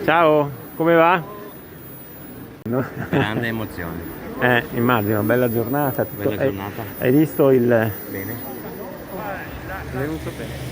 Ciao, come va? No? Grande emozione. Immagino, bella giornata. Bella giornata. Hai visto il... Bene. È venuto bene.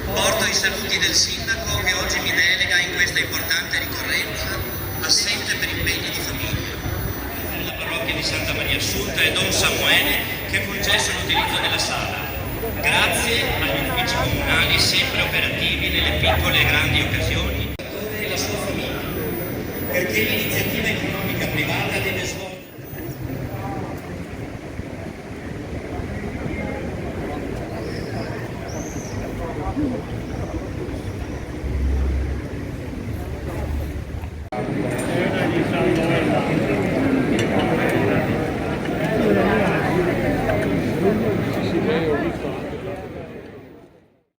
Porto i saluti del sindaco che oggi mi delega in questa importante ricorrenza, assente per impegni di famiglia. La parrocchia di Santa Maria Assunta e Don Samuele che ha concesso l'utilizzo della sala. Grazie agli uffici comunali sempre operativi nelle piccole e grandi occasioni e la sua famiglia, perché l'iniziativa economica privata